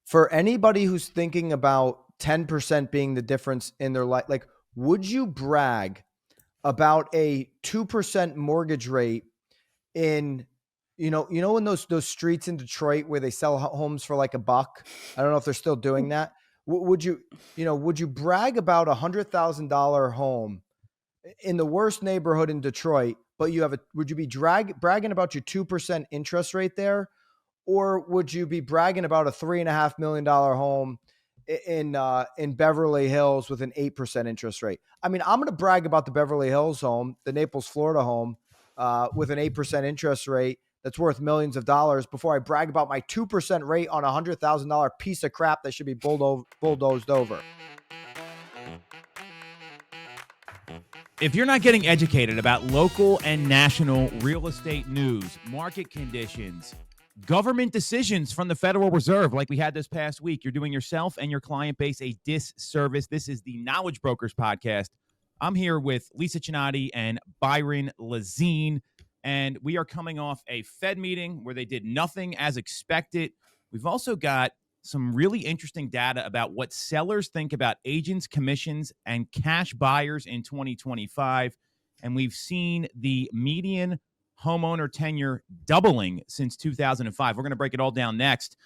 for anybody who's thinking about 10% being the difference in their life, like, would you brag about a 2% mortgage rate in, in those streets in Detroit where they sell homes for like $1? I don't know if they're still doing that. Would you brag about $100,000 home in the worst neighborhood in Detroit, but would you be bragging about your 2% interest rate there? Or would you be bragging about a $3.5 million home in Beverly Hills with an 8% interest rate? I mean, I'm going to brag about the Beverly Hills home, the Naples, Florida home, with an 8% interest rate that's worth millions of dollars before I brag about my 2% rate on a $100,000 piece of crap that should be bulldozed over. If you're not getting educated about local and national real estate news, market conditions, government decisions from the Federal Reserve like we had this past week, you're doing yourself and your client base a disservice. This is the Knowledge Brokers podcast. I'm here with Lisa Chinatti and Byron Lazine, and we are coming off a Fed meeting where they did nothing as expected. We've also got some really interesting data about what sellers think about agents, commissions, and cash buyers in 2025. And we've seen the median homeowner tenure doubling since 2005. We're going to break it all down next.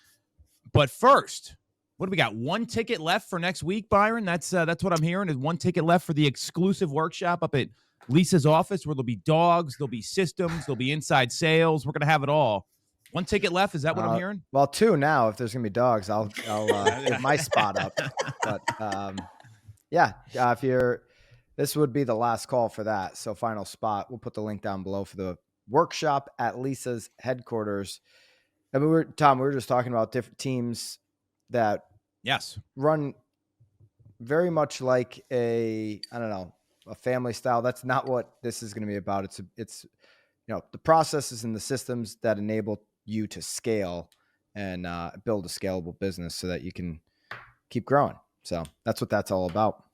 But first, what do we got? One ticket left for next week, Byron? That's what I'm hearing, is one ticket left for the exclusive workshop up at Lisa's office where there'll be dogs, there'll be systems, there'll be inside sales. We're going to have it all. One ticket left. Is that what I'm hearing? Well, two now. If there's going to be dogs, I'll give my spot up. But this would be the last call for that. So final spot. We'll put the link down below for the workshop at Lisa's headquarters. I mean, we were just talking about different teams that run very much like a family style. That's not what this is going to be about. It's the processes and the systems that enable you to scale and build a scalable business so that you can keep growing. So that's what that's all about.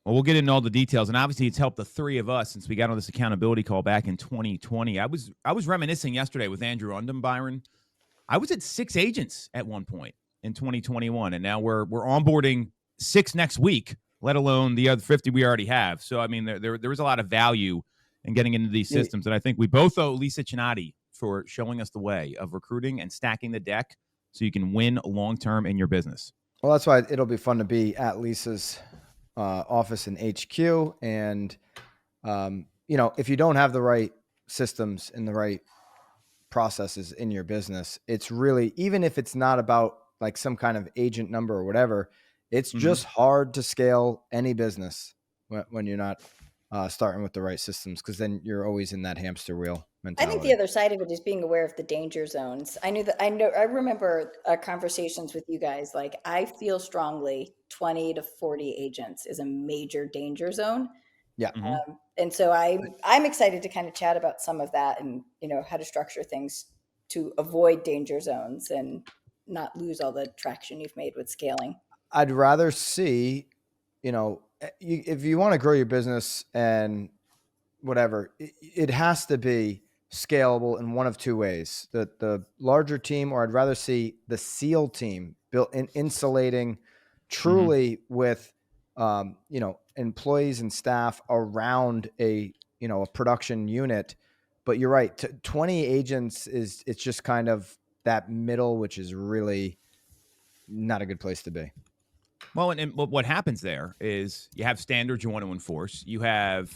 Well, we'll get into all the details, and obviously it's helped the three of us since we got on this accountability call back in 2020. I was reminiscing yesterday with Andrew Undum, Byron. I was at 6 agents at one point in 2021, and now we're onboarding 6 next week, let alone the other 50 we already have. So, I mean, there was a lot of value in getting into these systems, and I think we both owe Lisa Chinatti for showing us the way of recruiting and stacking the deck so you can win long-term in your business. Well, that's why it'll be fun to be at Lisa's office in HQ. And, if you don't have the right systems and the right processes in your business, it's really, even if it's not about like some kind of agent number or whatever, it's just hard to scale any business when you're not starting with the right systems, because then you're always in that hamster wheel mentality. I think the other side of it is being aware of the danger zones. I remember conversations with you guys. Like, I feel strongly 20 to 40 agents is a major danger zone. Yeah. And so I'm excited to kind of chat about some of that and, how to structure things to avoid danger zones and not lose all the traction you've made with scaling. I'd rather see, if you want to grow your business and whatever, it has to be scalable in one of two ways: the larger team, or I'd rather see the SEAL team built in, insulating truly with, employees and staff around a production unit. But you're right. 20 agents it's just kind of that middle, which is really not a good place to be. Well, and what happens there is you have standards you want to enforce. You have,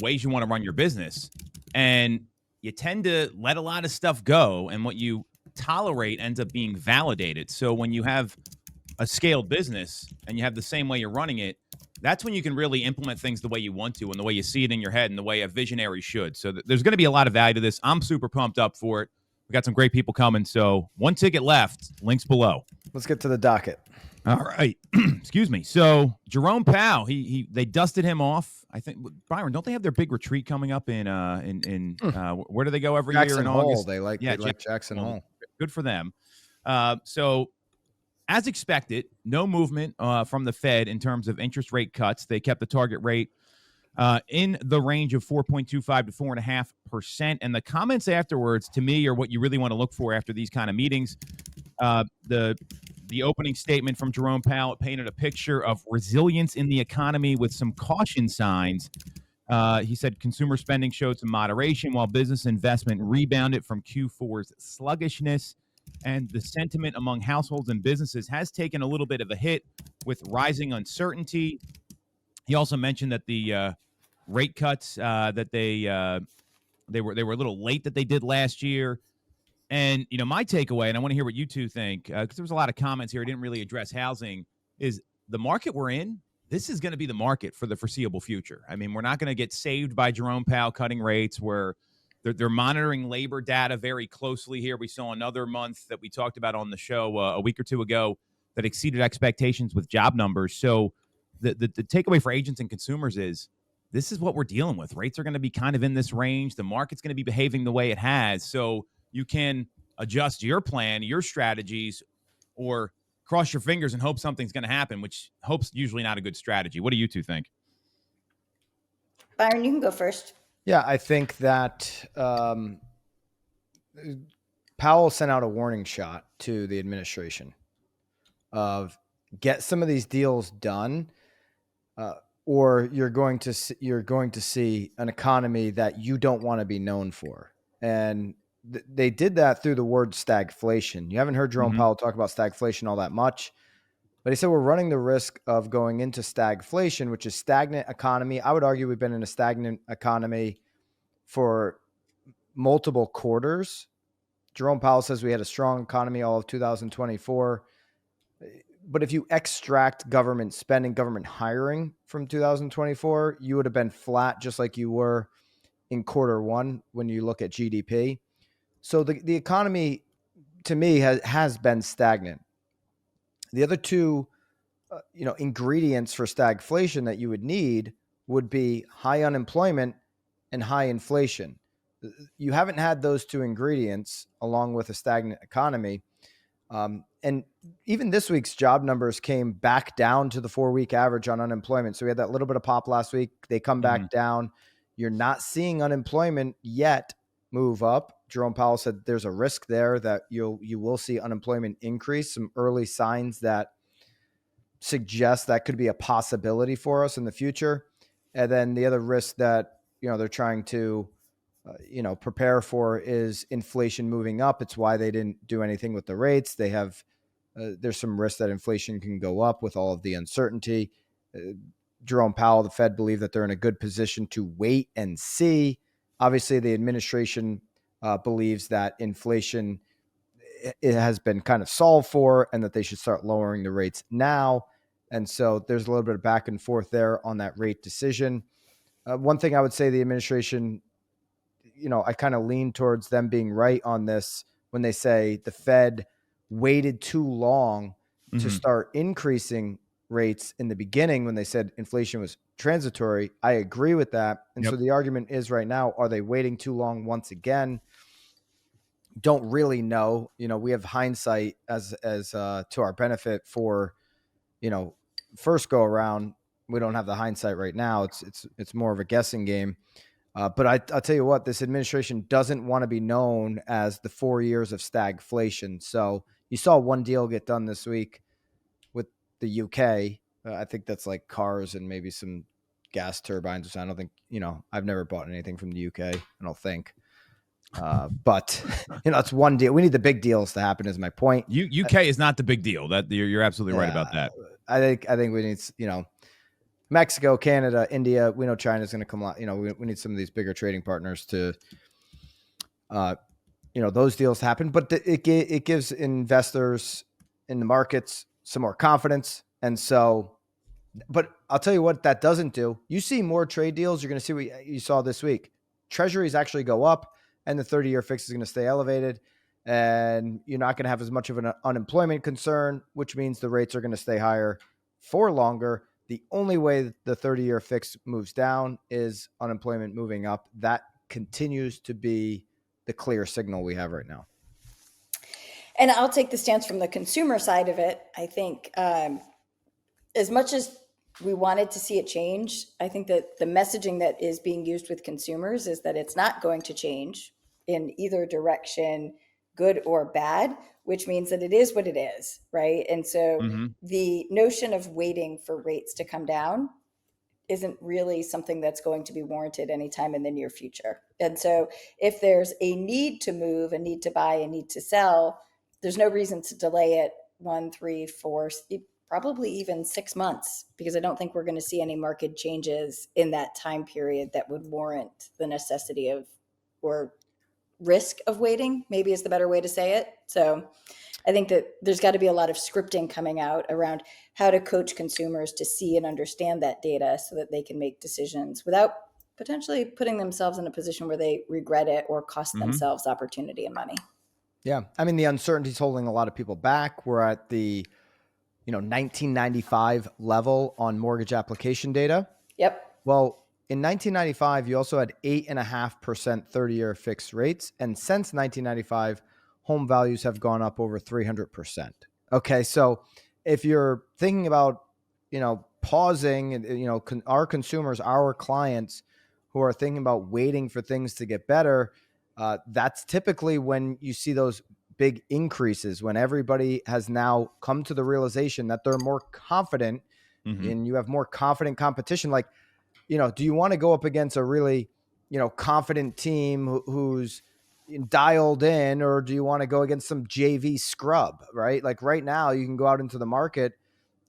ways you want to run your business, and you tend to let a lot of stuff go. And what you tolerate ends up being validated. So when you have a scaled business and you have the same way you're running it, that's when you can really implement things the way you want to and the way you see it in your head and the way a visionary should. So there's going to be a lot of value to this. I'm super pumped up for it. We got some great people coming. So one ticket left, links below. Let's get to the docket. All right. Excuse me. So Jerome Powell, they dusted him off. I think, Byron, don't they have their big retreat coming up in where do they go every Jackson year in Hole. August? They like Jackson Hole. Good for them. So as expected, no movement from the Fed in terms of interest rate cuts. They kept the target rate in the range of 4.25 to 4.5%. And the comments afterwards, to me, are what you really want to look for after these kind of meetings. The opening statement from Jerome Powell painted a picture of resilience in the economy with some caution signs. He said consumer spending showed some moderation while business investment rebounded from Q4's sluggishness. And the sentiment among households and businesses has taken a little bit of a hit with rising uncertainty. He also mentioned that the rate cuts that they were a little late that they did last year. And, my takeaway, and I want to hear what you two think, because there was a lot of comments here. I didn't really address housing, is the market we're in, this is going to be the market for the foreseeable future. I mean, we're not going to get saved by Jerome Powell cutting rates where they're monitoring labor data very closely here. We saw another month that we talked about on the show a week or two ago that exceeded expectations with job numbers. So the takeaway for agents and consumers is this is what we're dealing with. Rates are going to be kind of in this range. The market's going to be behaving the way it has. So you can adjust your plan, your strategies, or cross your fingers and hope something's going to happen, which hope's usually not a good strategy. What do you two think? Byron, you can go first. Yeah, I think that Powell sent out a warning shot to the administration of get some of these deals done, or you're going to see an economy that you don't want to be known for. And they did that through the word stagflation. You haven't heard Jerome Powell talk about stagflation all that much, but he said we're running the risk of going into stagflation, which is stagnant economy. I would argue we've been in a stagnant economy for multiple quarters. Jerome Powell says we had a strong economy all of 2024. But if you extract government spending, government hiring from 2024, you would have been flat just like you were in quarter one when you look at GDP. So the economy, to me, has been stagnant. The other two ingredients for stagflation that you would need would be high unemployment and high inflation. You haven't had those two ingredients along with a stagnant economy. And even this week's job numbers came back down to the 4-week average on unemployment. So we had that little bit of pop last week. They come back down. You're not seeing unemployment yet move up. Jerome Powell said there's a risk there that you will see unemployment increase, some early signs that suggest that could be a possibility for us in the future. And then the other risk that, they're trying to, prepare for is inflation moving up. It's why they didn't do anything with the rates. They have, there's some risk that inflation can go up with all of the uncertainty. Jerome Powell, the Fed, believe that they're in a good position to wait and see. Obviously, the administration believes that inflation it has been kind of solved for and that they should start lowering the rates now. And so there's a little bit of back and forth there on that rate decision. One thing I would say the administration, I kind of lean towards them being right on this when they say the Fed waited too long to start increasing rates in the beginning when they said inflation was transitory. I agree with that. And so the argument is right now, are they waiting too long once again? Don't really know. We have hindsight as to our benefit for, first go around. We don't have the hindsight right now. It's more of a guessing game. But I'll tell you what, this administration doesn't want to be known as the 4 years of stagflation. So you saw one deal get done this week with the UK. I think that's like cars and maybe some gas turbines. I don't think, I've never bought anything from the UK, I don't think. But it's one deal. We need the big deals to happen is my point. UK is not the big deal. That you're absolutely right about that. I think we need, Mexico, Canada, India. We know China's going to come. We need some of these bigger trading partners to, those deals happen. But it gives investors in the markets some more confidence. And so, but I'll tell you what that doesn't do. You see more trade deals. You're going to see what you saw this week. Treasuries actually go up, and the 30-year fix is going to stay elevated. And you're not going to have as much of an unemployment concern, which means the rates are going to stay higher for longer. The only way the 30-year fix moves down is unemployment moving up. That continues to be the clear signal we have right now. And I'll take the stance from the consumer side of it. I think as much as we wanted to see it change, I think that the messaging that is being used with consumers is that it's not going to change in either direction good or bad, which means that it is what it is, right? And so the notion of waiting for rates to come down isn't really something that's going to be warranted anytime in the near future. And so if there's a need to move, a need to buy, a need to sell, there's no reason to delay it 1, 3, 4, probably even 6 months, because I don't think we're going to see any market changes in that time period that would warrant the necessity of, or risk of waiting, maybe is the better way to say it. So I think that there's got to be a lot of scripting coming out around how to coach consumers to see and understand that data so that they can make decisions without potentially putting themselves in a position where they regret it or cost themselves opportunity and money. Yeah. I mean, the uncertainty is holding a lot of people back. We're at the 1995 level on mortgage application data. Yep. Well, in 1995, you also had 8.5% 30-year fixed rates. And since 1995, home values have gone up over 300%. Okay. So if you're thinking about, pausing, our consumers, our clients who are thinking about waiting for things to get better, that's typically when you see those big increases, when everybody has now come to the realization that they're more confident and you have more confident competition. Like, do you want to go up against a really, confident team who's dialed in, or do you want to go against some JV scrub, right? Like right now you can go out into the market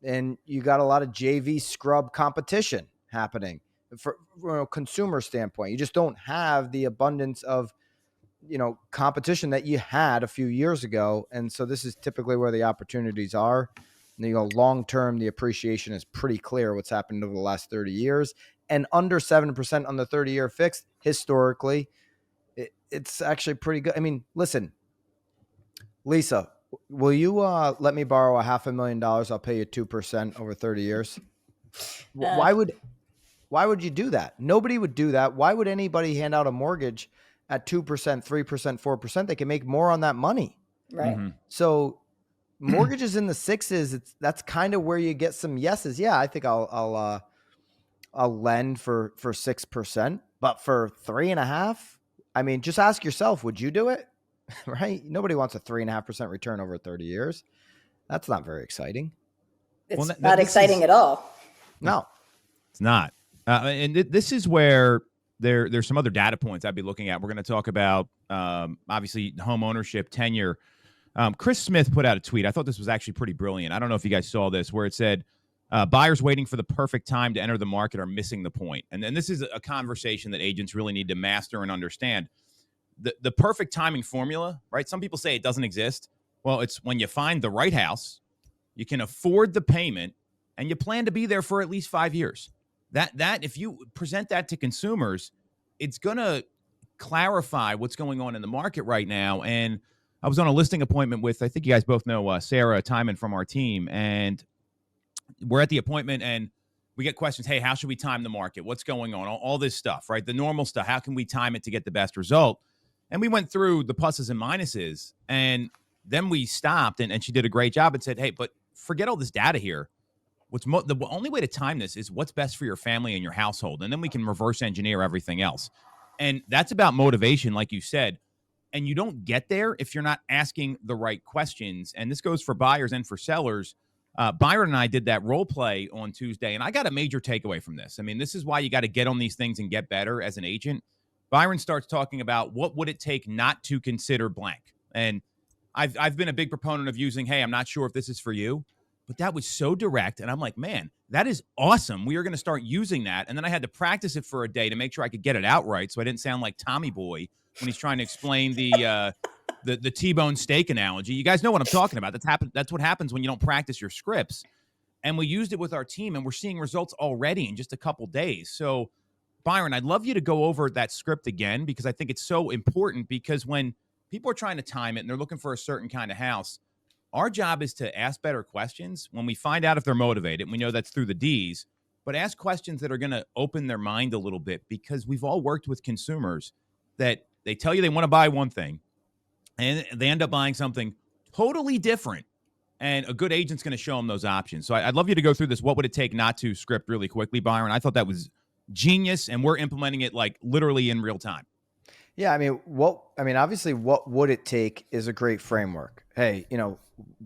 and you got a lot of JV scrub competition happening from a consumer standpoint. You just don't have the abundance of, competition that you had a few years ago. And so this is typically where the opportunities are. Long-term, the appreciation is pretty clear what's happened over the last 30 years, and under 7% on the 30-year fixed historically. It's actually pretty good. I mean, listen, Lisa, will you let me borrow $500,000? I'll pay you 2% over 30 years. Why would you do that? Nobody would do that. Why would anybody hand out a mortgage at 2%, 3%, 4%? They can make more on that money. Right. So mortgages in the sixes, that's kind of where you get some yeses. Yeah, I think I'll lend for 6%, but for 3.5%, I mean, just ask yourself, would you do it? Right? Nobody wants a 3.5% return over 30 years. That's not very exciting. It's not exciting at all. No, it's not. And this is where there's some other data points I'd be looking at. We're going to talk about, obviously, home ownership, tenure. Chris Smith put out a tweet. I thought this was actually pretty brilliant. I don't know if you guys saw this, where it said, buyers waiting for the perfect time to enter the market are missing the point. And this is a conversation that agents really need to master and understand. The perfect timing formula, right? Some people say it doesn't exist. Well, it's when you find the right house, you can afford the payment, and you plan to be there for at least 5 years. That if you present that to consumers, it's going to clarify what's going on in the market right now. And I was on a listing appointment with, I think you guys both know, Sarah Timon from our team. And we're at the appointment and we get questions. Hey, how should we time the market? What's going on? All this stuff, right? The normal stuff. How can we time it to get the best result? And we went through the pluses and minuses. And then we stopped and she did a great job and said, hey, but forget all this data here. The only way to time this is what's best for your family and your household. And then we can reverse engineer everything else. And that's about motivation, like you said. And you don't get there if you're not asking the right questions. And this goes for buyers and for sellers. Byron and I did that role play on Tuesday, and I got a major takeaway from this. I mean, this is why you got to get on these things and get better as an agent. Byron starts talking about what would it take not to consider blank. And I've been a big proponent of using, hey, I'm not sure if this is for you. But that was so direct. And I'm like, man, that is awesome. We are going to start using that. And then I had to practice it for a day to make sure I could get it out right, so I didn't sound like Tommy Boy when he's trying to explain the T-bone steak analogy. You guys know what I'm talking about. That's what happens when you don't practice your scripts. And we used it with our team, and we're seeing results already in just a couple days. So, Byron, I'd love you to go over that script again, because I think it's so important. Because when people are trying to time it and they're looking for a certain kind of house, our job is to ask better questions when we find out if they're motivated. We know that's through the D's, but ask questions that are going to open their mind a little bit, because we've all worked with consumers that they tell you they want to buy one thing and they end up buying something totally different. And a good agent's going to show them those options. So I'd love you to go through this. What would it take not to script really quickly, Byron? I thought that was genius, and we're implementing it like literally in real time. Yeah, obviously what would it take is a great framework. Hey,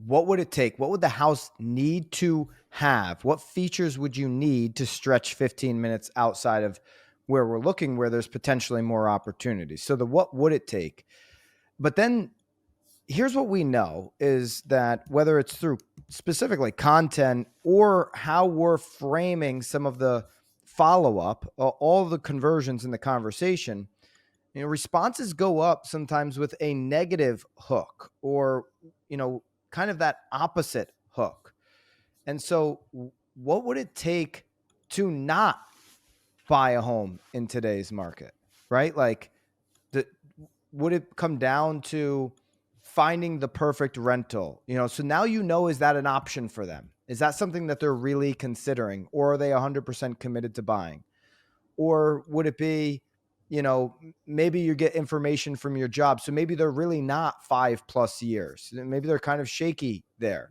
what would it take? What would the house need to have? What features would you need to stretch 15 minutes outside of where we're looking, where there's potentially more opportunities? So what would it take? But then here's what we know is that whether it's through specifically content or how we're framing some of the follow-up, all the conversions in the conversation, responses go up sometimes with a negative hook or, kind of that opposite hook. And so what would it take to not buy a home in today's market, right? Like, would it come down to finding the perfect rental? So now, is that an option for them? Is that something that they're really considering, or are they 100% committed to buying? Or would it be, maybe you get information from your job, so maybe they're really not 5+ years. Maybe they're kind of shaky there.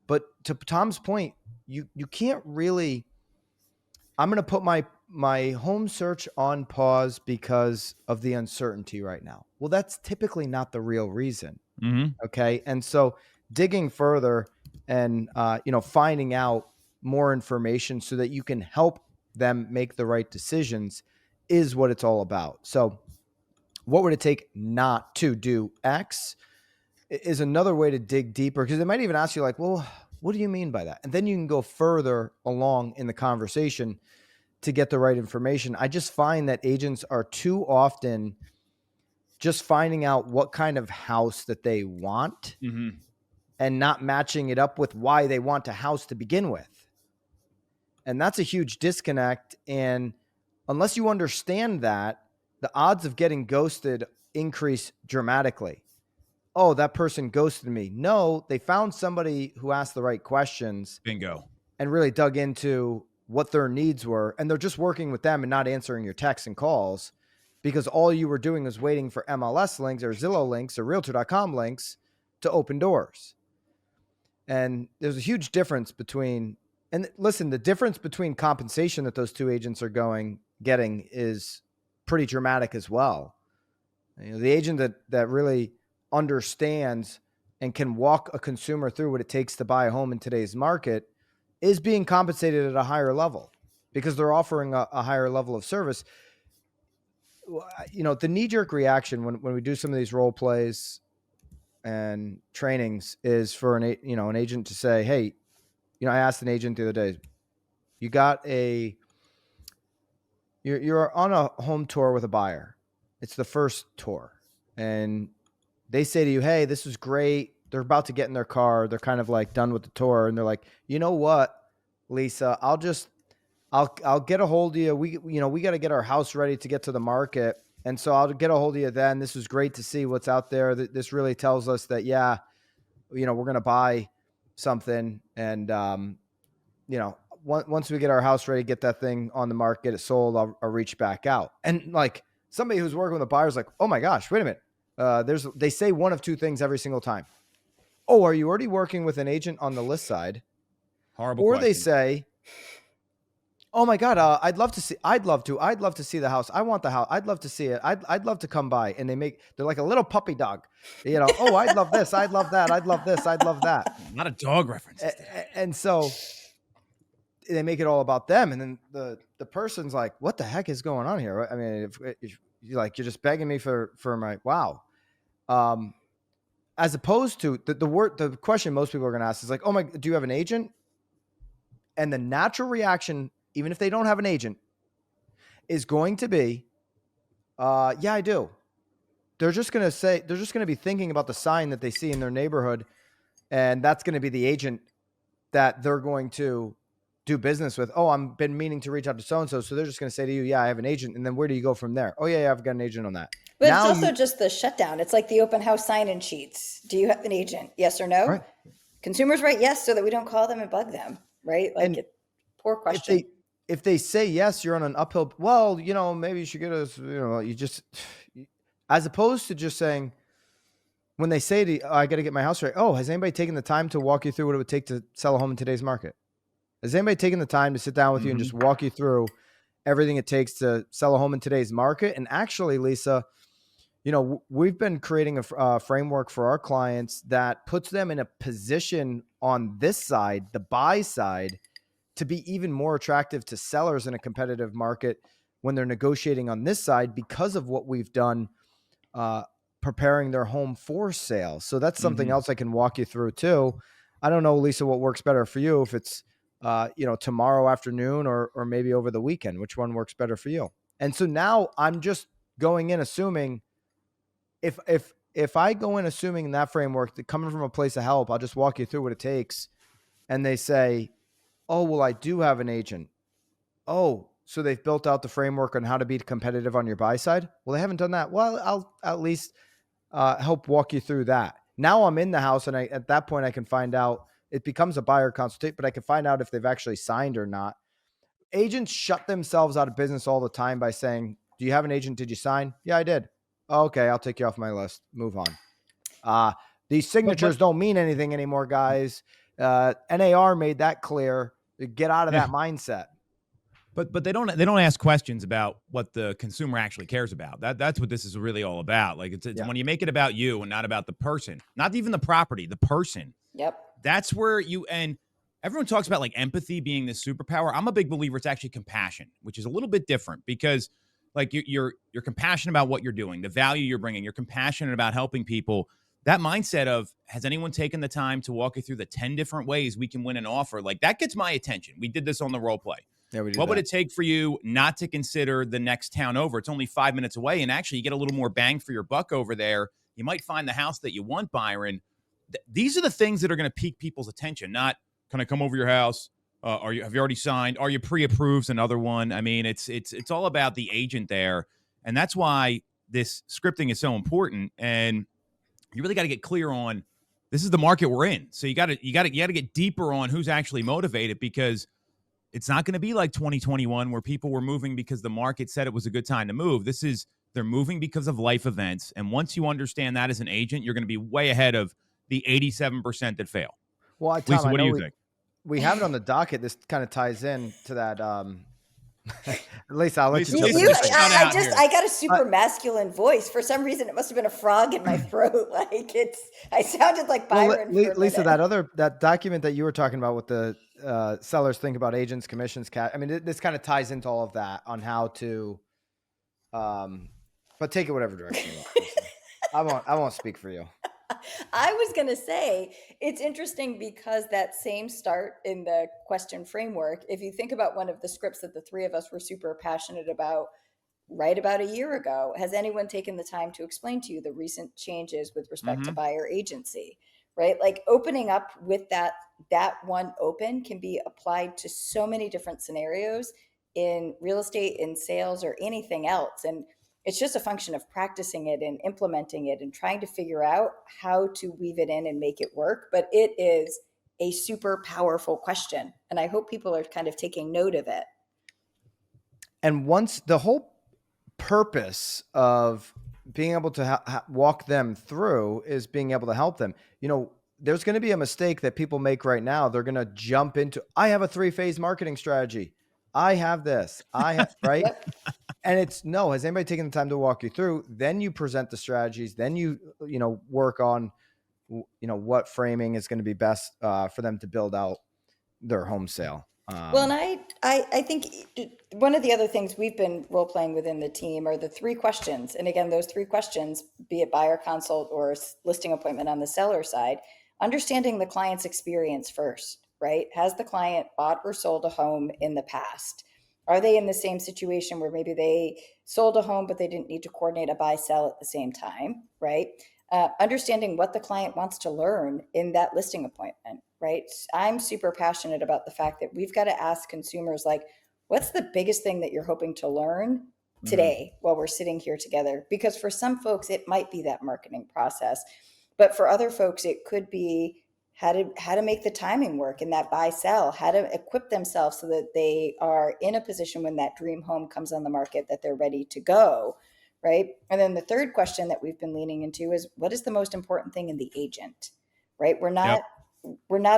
But to Tom's point, you can't really. I'm going to put my home search on pause because of the uncertainty right now. Well, that's typically not the real reason. Okay. And so digging further and, finding out more information so that you can help them make the right decisions is what it's all about. So what would it take not to do X is another way to dig deeper, because they might even ask you like, well, what do you mean by that? And then you can go further along in the conversation to get the right information. I just find that agents are too often just finding out what kind of house that they want and not matching it up with why they want a house to begin with. And that's a huge disconnect. And unless you understand that, the odds of getting ghosted increase dramatically. Oh, that person ghosted me. No, they found somebody who asked the right questions. Bingo. And really dug into what their needs were. And they're just working with them and not answering your texts and calls, because all you were doing was waiting for MLS links or Zillow links or Realtor.com links to open doors. And there's a huge difference between, and listen, the difference between compensation that those two agents are getting is pretty dramatic as well. The agent that really understands and can walk a consumer through what it takes to buy a home in today's market is being compensated at a higher level because they're offering a higher level of service. The knee-jerk reaction when we do some of these role plays and trainings is for an agent to say, hey, I asked an agent the other day, you're on a home tour with a buyer. It's the first tour. And they say to you, hey, this was great. They're about to get in their car. They're kind of like done with the tour. And they're like, you know what, Lisa, I'll get a hold of you. We got to get our house ready to get to the market. And so I'll get a hold of you then. This was great to see what's out there. This really tells us that, yeah, we're going to buy something. And, once we get our house ready, get that thing on the market, get it sold, I'll reach back out. And like somebody who's working with a buyer is like, oh my gosh, wait a minute. They say one of two things every single time. Oh, are you already working with an agent on the list side? Horrible Or question. they say, oh my God, I'd love to see the house. I want the house. I'd love to see it. I'd love to come by. And they're like a little puppy dog, oh, I'd love this. I'd love that. I'd love this. I'd love that. Not a dog reference. And so they make it all about them. And then the person's like, what the heck is going on here? I mean, if you're just begging me for my, wow. As opposed to the question most people are going to ask is like, oh my, do you have an agent? And the natural reaction, even if they don't have an agent, is going to be, yeah, I do. They're just going to be thinking about the sign that they see in their neighborhood. And that's going to be the agent that they're going to do business with. Oh, I've been meaning to reach out to so-and-so. So they're just going to say to you, yeah, I have an agent. And then where do you go from there? Oh yeah, I've got an agent on that. But now it's also just the shutdown. It's like the open house sign-in sheets. Do you have an agent? Yes or no? Right. Consumers write yes so that we don't call them and bug them, right? Like, poor question. If they say yes, you're on an uphill. Well, maybe you should get us, as opposed to just saying, when they say to you, oh, I got to get my house right. Oh, has anybody taken the time to walk you through what it would take to sell a home in today's market? Has anybody taken the time to sit down with you and just walk you through everything it takes to sell a home in today's market? And actually, Lisa, we've been creating a framework for our clients that puts them in a position on this side, the buy side, to be even more attractive to sellers in a competitive market when they're negotiating on this side because of what we've done preparing their home for sale. So that's something else I can walk you through too. I don't know, Lisa, what works better for you, if it's tomorrow afternoon or maybe over the weekend. Which one works better for you? And so now I'm just going in assuming if I go in assuming that framework, that coming from a place of help, I'll just walk you through what it takes. And they say, oh, well, I do have an agent. Oh, so they've built out the framework on how to be competitive on your buy side. Well, they haven't done that. Well, I'll at least help walk you through that. Now I'm in the house, and at that point I can find out. It becomes a buyer consultation, but I can find out if they've actually signed or not. Agents shut themselves out of business all the time by saying, do you have an agent? Did you sign? Yeah, I did. Oh, okay, I'll take you off my list. Move on. These signatures don't mean anything anymore, guys. NAR made that clear. Get out of that mindset. But they don't ask questions about what the consumer actually cares about. That's what this is really all about. Like it's when you make it about you and not about the person, not even the property, the person. Yep. That's where and everyone talks about like empathy being this superpower. I'm a big believer it's actually compassion, which is a little bit different because like you're compassionate about what you're doing, the value you're bringing. You're compassionate about helping people. That mindset of, has anyone taken the time to walk you through the 10 different ways we can win an offer? Like that gets my attention. We did this on the role play. Yeah, what would it take for you not to consider the next town over? It's only 5 minutes away, and actually you get a little more bang for your buck over there. You might find the house that you want, Byron. These are the things that are going to pique people's attention. Not, can I come over your house? Have you already signed? Are you pre-approved? Another one. I mean, it's all about the agent there, and that's why this scripting is so important. And you really got to get clear on, this is the market we're in. So you got to get deeper on who's actually motivated, because it's not going to be like 2021 where people were moving because the market said it was a good time to move. They're moving because of life events. And once you understand that as an agent, you're going to be way ahead of the 87% that fail. Well, Tom, Lisa, what do you think? We have it on the docket. This kind of ties in to that. Lisa, I'll let you. I got a super masculine voice. For some reason, it must have been a frog in my throat. I sounded like Byron. Well, Lisa, that document that you were talking about with the sellers think about agents, commissions, I mean, this kind of ties into all of that on how to. But take it whatever direction you want. I won't speak for you. I was going to say, it's interesting because that same start in the question framework, if you think about one of the scripts that the three of us were super passionate about right about a year ago, has anyone taken the time to explain to you the recent changes with respect to buyer agency, right? Like opening up with that one open can be applied to so many different scenarios in real estate, in sales, or anything else. And it's just a function of practicing it and implementing it and trying to figure out how to weave it in and make it work. But it is a super powerful question. And I hope people are kind of taking note of it. And once the whole purpose of being able to walk them through is being able to help them, there's going to be a mistake that people make right now. They're going to jump into, I have a 3-phase marketing strategy. I have this, right? Yep. And it's no, has anybody taken the time to walk you through? Then you present the strategies. Then you work on, what framing is going to be best for them to build out their home sale. Well, and I think one of the other things we've been role playing within the team are the 3 questions. And again, those 3 questions, be it buyer consult or listing appointment on the seller side, understanding the client's experience first, right? Has the client bought or sold a home in the past? Are they in the same situation where maybe they sold a home, but they didn't need to coordinate a buy sell at the same time, right? Understanding what the client wants to learn in that listing appointment, right? I'm super passionate about the fact that we've got to ask consumers, like, what's the biggest thing that you're hoping to learn today while we're sitting here together? Because for some folks, it might be that marketing process, but for other folks, it could be how to make the timing work in that buy sell, how to equip themselves so that they are in a position when that dream home comes on the market that they're ready to go, right? And then the third question that we've been leaning into is, what is the most important thing in the agent, right? We're not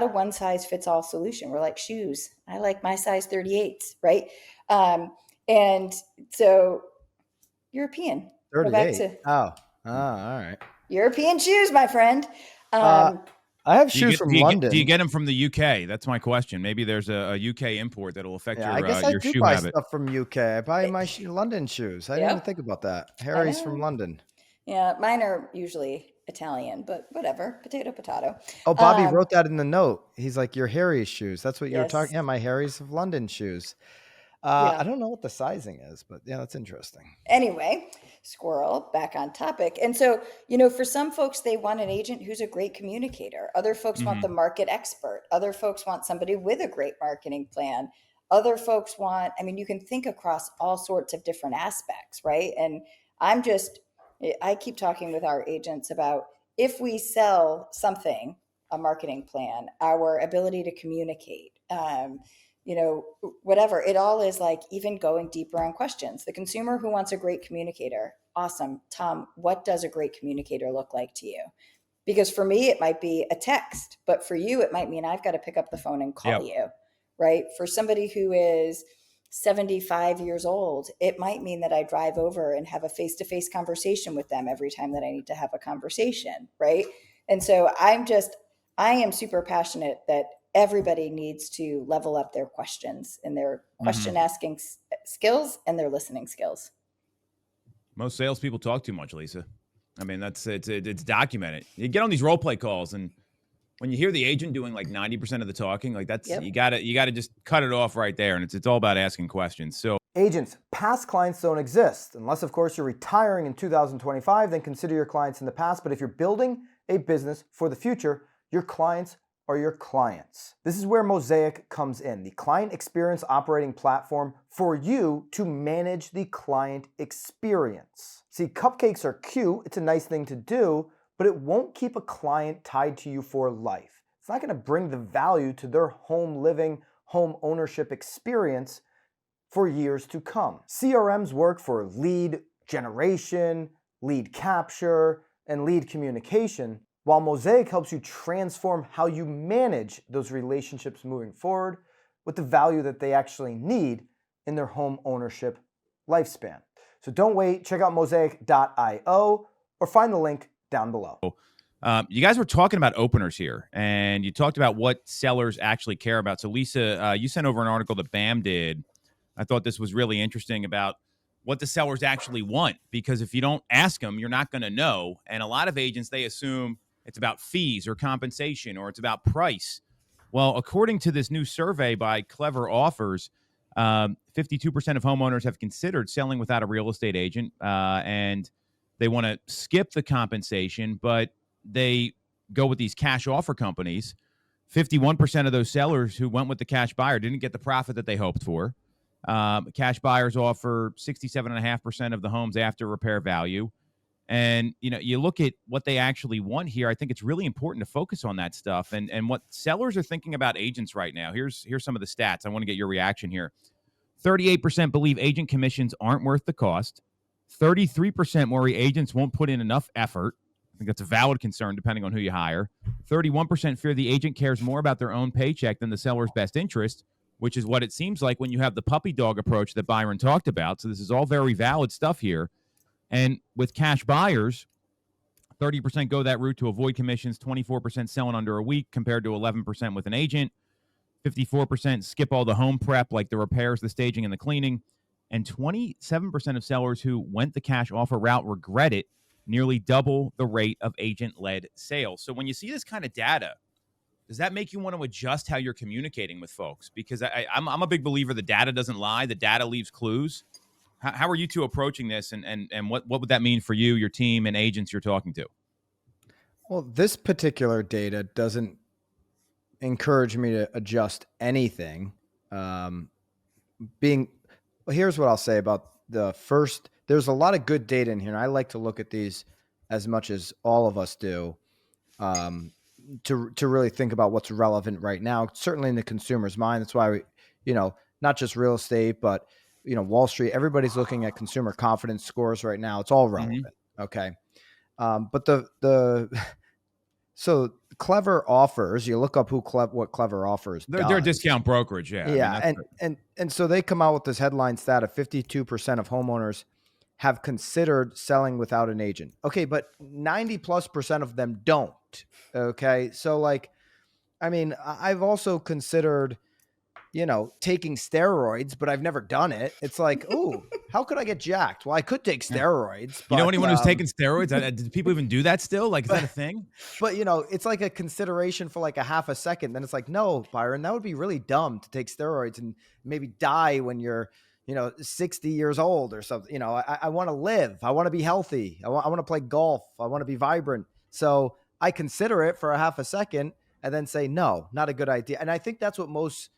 a one size fits all solution. We're like shoes. I like my size 38s, right? And so European. 38. All right. European shoes, my friend. I have shoes from London. Do you get them from the UK? That's my question. Maybe there's a UK import that'll affect I guess I your do shoe buy habit. stuff from UK. I buy my London shoes. I didn't even think about that. Harry's from London. Yeah, mine are usually Italian, but whatever. Potato, potato. Oh, Bobby wrote that in the note. He's like, your Harry's shoes. That's what you were Yes. talking. Yeah, my Harry's of London shoes. Yeah. I don't know what the sizing is, but yeah, that's interesting. Anyway, squirrel, back on topic. And so, for some folks, they want an agent who's a great communicator. Other folks want the market expert. Other folks want somebody with a great marketing plan. Other folks want, you can think across all sorts of different aspects, right? And I keep talking with our agents about if we sell something, a marketing plan, our ability to communicate, whatever. It all is like even going deeper on questions. The consumer who wants a great communicator, awesome. Tom, what does a great communicator look like to you? Because for me, it might be a text, but for you, it might mean I've got to pick up the phone and call you, right? For somebody who is 75 years old, it might mean that I drive over and have a face-to-face conversation with them every time that I need to have a conversation, right? And so I am super passionate that everybody needs to level up their questions and their question asking skills and their listening skills. Most salespeople talk too much, Lisa. It's documented. You get on these role play calls, and when you hear the agent doing like 90% of the talking, like that's you gotta just cut it off right there, and it's all about asking questions. So agents, past clients don't exist unless, of course, you're retiring in 2025. Then consider your clients in the past. But if you're building a business for the future, your clients are your clients. This is where Mosaic comes in, the client experience operating platform for you to manage the client experience. See, cupcakes are cute. It's a nice thing to do, but it won't keep a client tied to you for life. It's not going to bring the value to their home living, home ownership experience for years to come. CRMs work for lead generation, lead capture, and lead communication, while Mosaic helps you transform how you manage those relationships moving forward with the value that they actually need in their home ownership lifespan. So don't wait. Check out mosaic.io or find the link down below. You guys were talking about openers here, and you talked about what sellers actually care about. So Lisa, you sent over an article that BAM did. I thought this was really interesting about what the sellers actually want, because if you don't ask them, you're not going to know. And a lot of agents, they assume it's about fees or compensation or it's about price. Well, according to this new survey by Clever Offers, 52% of homeowners have considered selling without a real estate agent, and they want to skip the compensation, but they go with these cash offer companies. 51% of those sellers who went with the cash buyer didn't get the profit that they hoped for. Cash buyers offer 67.5% of the homes after repair value. And, you look at what they actually want here. I think it's really important to focus on that stuff and what sellers are thinking about agents right now. Here's some of the stats. I want to get your reaction here. 38% believe agent commissions aren't worth the cost. 33% worry agents won't put in enough effort. I think that's a valid concern depending on who you hire. 31% fear the agent cares more about their own paycheck than the seller's best interest, which is what it seems like when you have the puppy dog approach that Byron talked about. So this is all very valid stuff here. And with cash buyers, 30% go that route to avoid commissions, 24% selling under a week compared to 11% with an agent, 54% skip all the home prep like the repairs, the staging, and the cleaning, and 27% of sellers who went the cash offer route regret it, nearly double the rate of agent-led sales. So when you see this kind of data, does that make you want to adjust how you're communicating with folks? Because I'm a big believer the data doesn't lie. The data leaves clues. How are you two approaching this, and what would that mean for you, your team, and agents you're talking to? Well, this particular data doesn't encourage me to adjust anything. Here's what I'll say about the first. There's a lot of good data in here, and I like to look at these as much as all of us do to really think about what's relevant right now, certainly in the consumer's mind. That's why we, not just real estate, but Wall Street, everybody's looking at consumer confidence scores right now. It's all relevant. Okay. But so Clever Offers, you look up what Clever Offers does. They're a discount brokerage. Yeah. Yeah. And so they come out with this headline stat of 52% of homeowners have considered selling without an agent. Okay, but 90+% of them don't. Okay, so like, I mean, I've also considered, taking steroids, but I've never done it. It's like, ooh, how could I get jacked? Well, I could take steroids, You know but anyone who's taking steroids? Do people even do that still? Like, is that a thing? but it's like a consideration for like a half a second. Then it's like, no, Byron, that would be really dumb to take steroids and maybe die when you're, 60 years old or something. I want to live. I want to be healthy. I want to play golf. I want to be vibrant. So I consider it for a half a second and then say, no, not a good idea. And I think that's what most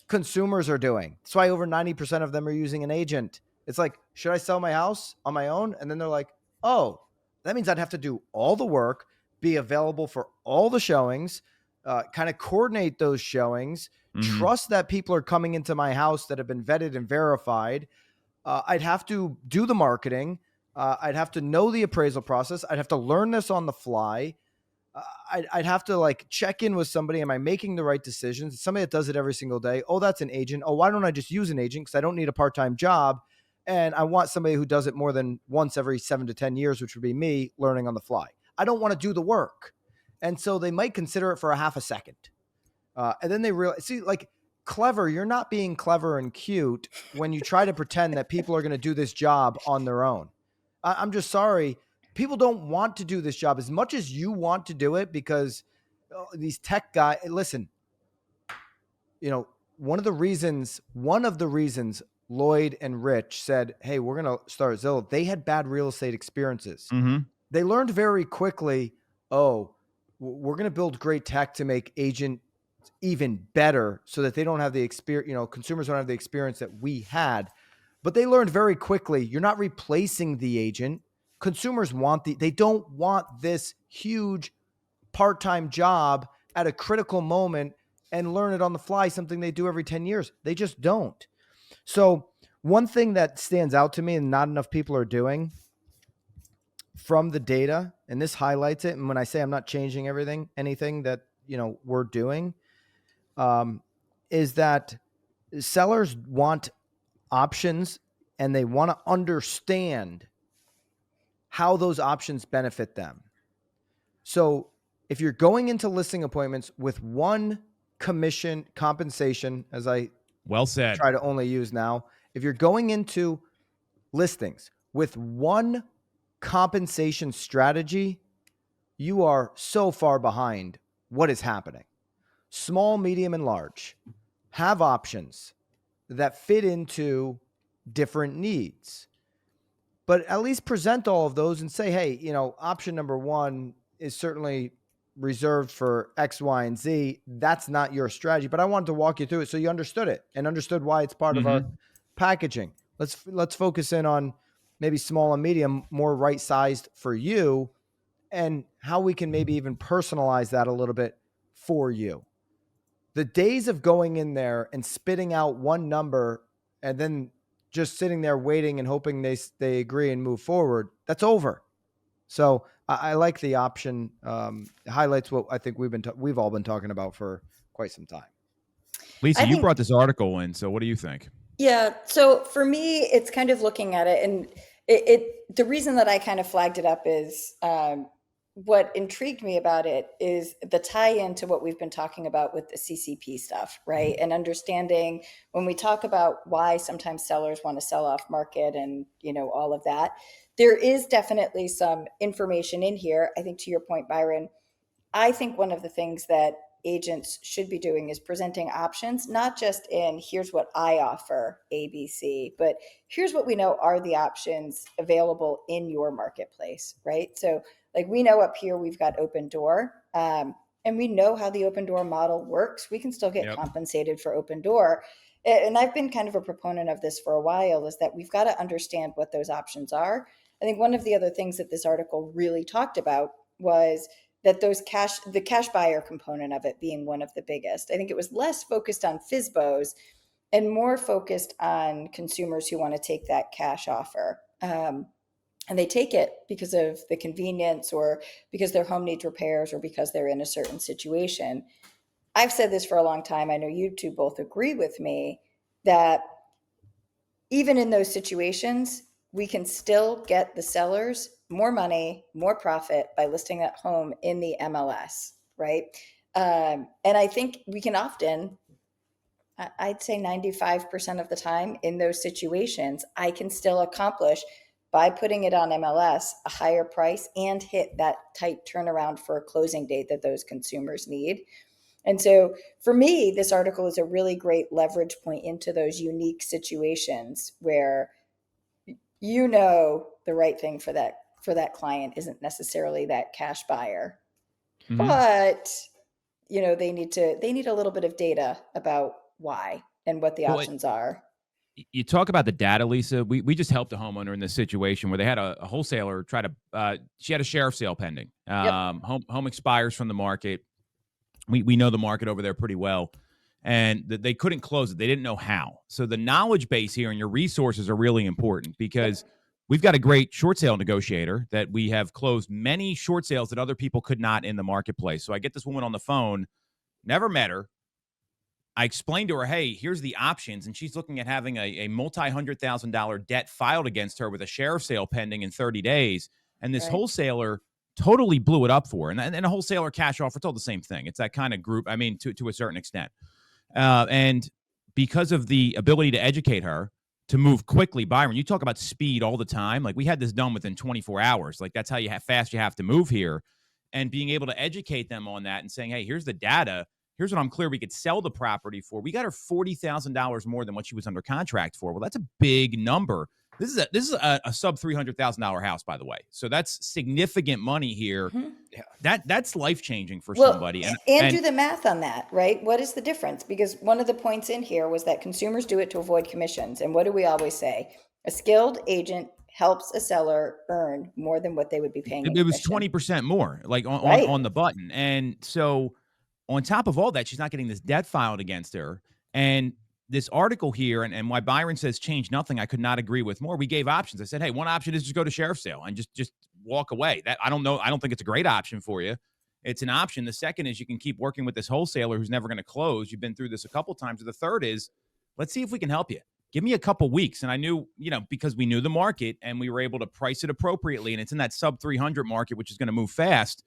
consumers are doing. That's why over 90% of them are using an agent. It's like, should I sell my house on my own? And then they're like, oh, that means I'd have to do all the work, be available for all the showings, kind of coordinate those showings, trust that people are coming into my house that have been vetted and verified. I'd have to do the marketing. I'd have to know the appraisal process. I'd have to learn this on the fly. I'd have to like check in with somebody. Am I making the right decisions? Somebody that does it every single day. Oh, that's an agent. Oh, why don't I just use an agent? Because I don't need a part-time job. And I want somebody who does it more than once every 7 to 10 years, which would be me learning on the fly. I don't want to do the work. And so they might consider it for a half a second. And then they realize, see, like, clever, you're not being clever and cute when you try to pretend that people are going to do this job on their own. I'm just sorry. People don't want to do this job as much as you want to do it because these tech guys, listen, one of the reasons Lloyd and Rich said, hey, we're going to start Zillow, they had bad real estate experiences. They learned very quickly, we're going to build great tech to make agent even better so that they don't have the experience, consumers don't have the experience that we had. But they learned very quickly, you're not replacing the agent. Consumers they don't want this huge part-time job at a critical moment and learn it on the fly, something they do every 10 years. They just don't. So one thing that stands out to me and not enough people are doing from the data, and this highlights it, and when I say I'm not changing anything that, we're doing, is that sellers want options and they want to understand how those options benefit them. So if you're going into listing appointments with one commission compensation, as I try to only use now, if you're going into listings with one compensation strategy, you are so far behind what is happening. Small, medium, and large have options that fit into different needs. But at least present all of those and say, hey, option number one is certainly reserved for X, Y, and Z. That's not your strategy, but I wanted to walk you through it so you understood it and understood why it's part of our packaging. Let's focus in on maybe small and medium, more right-sized for you, and how we can maybe even personalize that a little bit for you. The days of going in there and spitting out one number and then just sitting there waiting and hoping they agree and move forward, that's over. So I like the option. Highlights what I think we've all been talking about for quite some time. Lisa, you brought this article in, so what do you think? Yeah. So for me, it's kind of looking at it, and the reason that I kind of flagged it up is what intrigued me about it is the tie-in to what we've been talking about with the CCP stuff, right? And understanding when we talk about why sometimes sellers want to sell off market and, all of that, there is definitely some information in here. I think to your point, Byron, I think one of the things that agents should be doing is presenting options, not just in here's what I offer, ABC, but here's what we know are the options available in your marketplace, right? So like we know up here, we've got Open Door, and we know how the Open Door model works. We can still get compensated for Open Door. And I've been kind of a proponent of this for a while, is that we've got to understand what those options are. I think one of the other things that this article really talked about was that the cash buyer component of it being one of the biggest. I think it was less focused on FSBOs and more focused on consumers who want to take that cash offer. And they take it because of the convenience or because their home needs repairs or because they're in a certain situation. I've said this for a long time. I know you two both agree with me that even in those situations, we can still get the sellers more money, more profit by listing that home in the MLS, right? And I think we can often, I'd say 95% of the time in those situations, I can still accomplish by putting it on MLS a higher price and hit that tight turnaround for a closing date that those consumers need. And so for me, this article is a really great leverage point into those unique situations where the right thing for that client isn't necessarily that cash buyer, but they need a little bit of data about why and what the options are. You talk about the data, Lisa. We just helped a homeowner in this situation where they had a wholesaler try to. She had a sheriff sale pending. Home expires from the market. We know the market over there pretty well, and they couldn't close it. They didn't know how. So the knowledge base here and your resources are really important because we've got a great short sale negotiator that we have closed many short sales that other people could not in the marketplace. So I get this woman on the phone, never met her. I explained to her, hey, here's the options. And she's looking at having a multi-$100,000 debt filed against her with a sheriff sale pending in 30 days. And this wholesaler totally blew it up for her. And a wholesaler cash offer told the same thing. It's that kind of group, I mean, to a certain extent. And because of the ability to educate her, to move quickly, Byron, you talk about speed all the time. Like we had this done within 24 hours. Like that's how fast you have to move here. And being able to educate them on that and saying, hey, here's the data. Here's what I'm clear we could sell the property for. We got her $40,000 more than what she was under contract for. Well, that's a big number. This is a sub $300,000 house, by the way. So that's significant money here. Mm-hmm. That's life changing for somebody. And do the math on that, right? What is the difference? Because one of the points in here was that consumers do it to avoid commissions. And what do we always say? A skilled agent helps a seller earn more than what they would be paying. It was 20% more, like on the button. And so on top of all that, she's not getting this debt filed against her. And this article here, and why Byron says change nothing, I could not agree with more. We gave options. I said, hey, one option is just go to sheriff sale and just walk away. That I don't know. I don't think it's a great option for you. It's an option. The second is you can keep working with this wholesaler who's never going to close. You've been through this a couple times. Or the third is, let's see if we can help you. Give me a couple weeks. And I knew, because we knew the market and we were able to price it appropriately. And it's in that sub 300 market, which is going to move fast.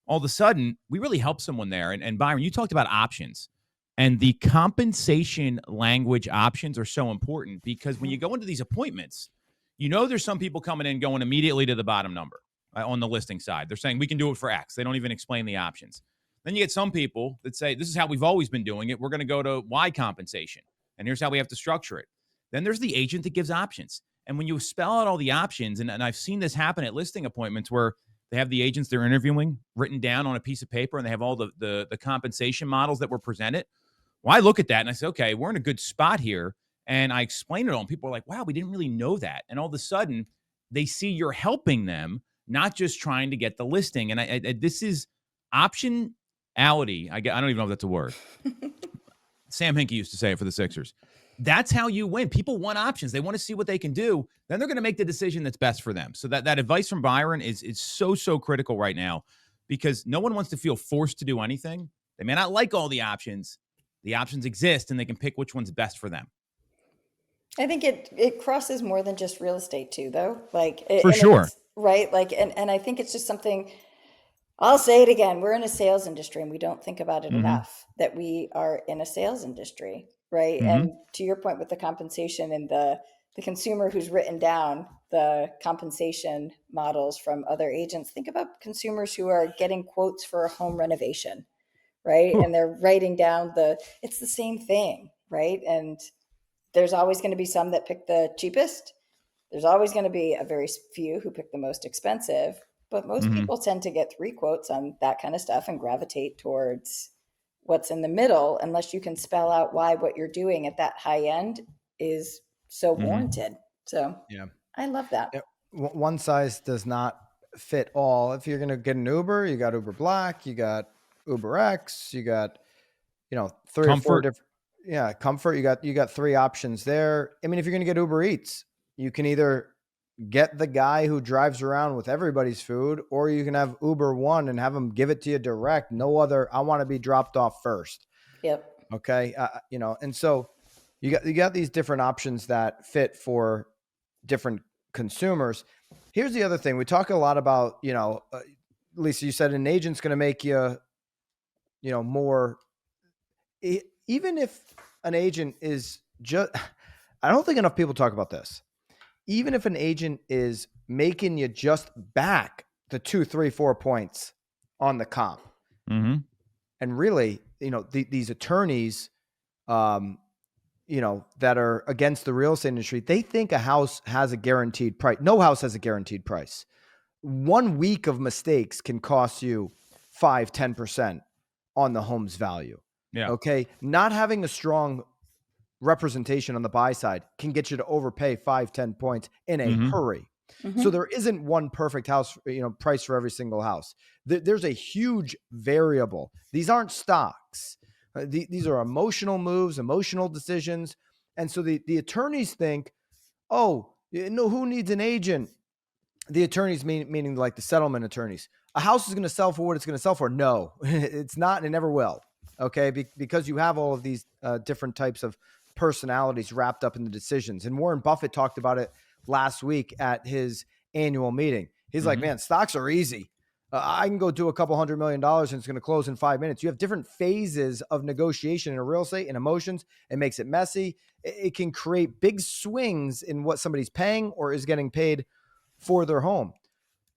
All of a sudden, we really helped someone there. And Byron, you talked about options. And the compensation language options are so important because when you go into these appointments, there's some people coming in going immediately to the bottom number on the listing side. They're saying we can do it for X. They don't even explain the options. Then you get some people that say, this is how we've always been doing it. We're going to go to Y compensation. And here's how we have to structure it. Then there's the agent that gives options. And when you spell out all the options, and I've seen this happen at listing appointments where they have the agents they're interviewing written down on a piece of paper, and they have all the compensation models that were presented. Well, I look at that and I say, okay, we're in a good spot here. And I explain it all. And people are like, wow, we didn't really know that. And all of a sudden, they see you're helping them, not just trying to get the listing. And I this is optionality. I don't even know if that's a word. Sam Hinkie used to say it for the Sixers. That's how you win. People want options. They want to see what they can do. Then they're going to make the decision that's best for them. So that advice from Byron is so critical right now because no one wants to feel forced to do anything. They may not like all the options. The options exist, and they can pick which one's best for them. I think it crosses more than just real estate too, though. For sure. Right. And I think it's just something, I'll say it again. We're in a sales industry and we don't think about it enough that we are in a sales industry. Right. Mm-hmm. And to your point with the compensation and the consumer who's written down the compensation models from other agents, think about consumers who are getting quotes for a home renovation. Right. Ooh. And they're writing down it's the same thing. Right. And there's always going to be some that pick the cheapest. There's always going to be a very few who pick the most expensive, but most people tend to get 3 quotes on that kind of stuff and gravitate towards what's in the middle, unless you can spell out why what you're doing at that high end is so warranted. So yeah, I love that. Yeah. One size does not fit all. If you're going to get an Uber, you got Uber Black, you got Uber X, you got, 3 or 4 different. Yeah. Comfort. You got 3 options there. I mean, if you're going to get Uber Eats, you can either get the guy who drives around with everybody's food, or you can have Uber One and have them give it to you direct. No other, I want to be dropped off first. Yep. Okay. And so you got these different options that fit for different consumers. Here's the other thing. We talk a lot about, Lisa, you said an agent's going to make you, more. Even if an agent is just, I don't think enough people talk about this. Even if an agent is making you just back the 2, 3, 4 points on the comp, Mm-hmm. and really, these attorneys, that are against the real estate industry, they think a house has a guaranteed price. No house has a guaranteed price. 1 week of mistakes can cost you 5-10% on the home's value. Yeah. Okay. Not having a strong representation on the buy side can get you to overpay 5-10 points in a hurry. Mm-hmm. So there isn't one perfect house, price for every single house. There's a huge variable. These aren't stocks. These are emotional moves, emotional decisions. And so the attorneys think, oh, who needs an agent? The attorneys, meaning like the settlement attorneys. A house is going to sell for what it's going to sell for. No, it's not, and it never will. Okay, because you have all of these different types of personalities wrapped up in the decisions. And Warren Buffett talked about it last week at his annual meeting. He's like, man, stocks are easy. I can go do a couple $100 million and it's going to close in 5 minutes. You have different phases of negotiation in real estate and emotions. It makes it messy. It can create big swings in what somebody's paying or is getting paid for their home.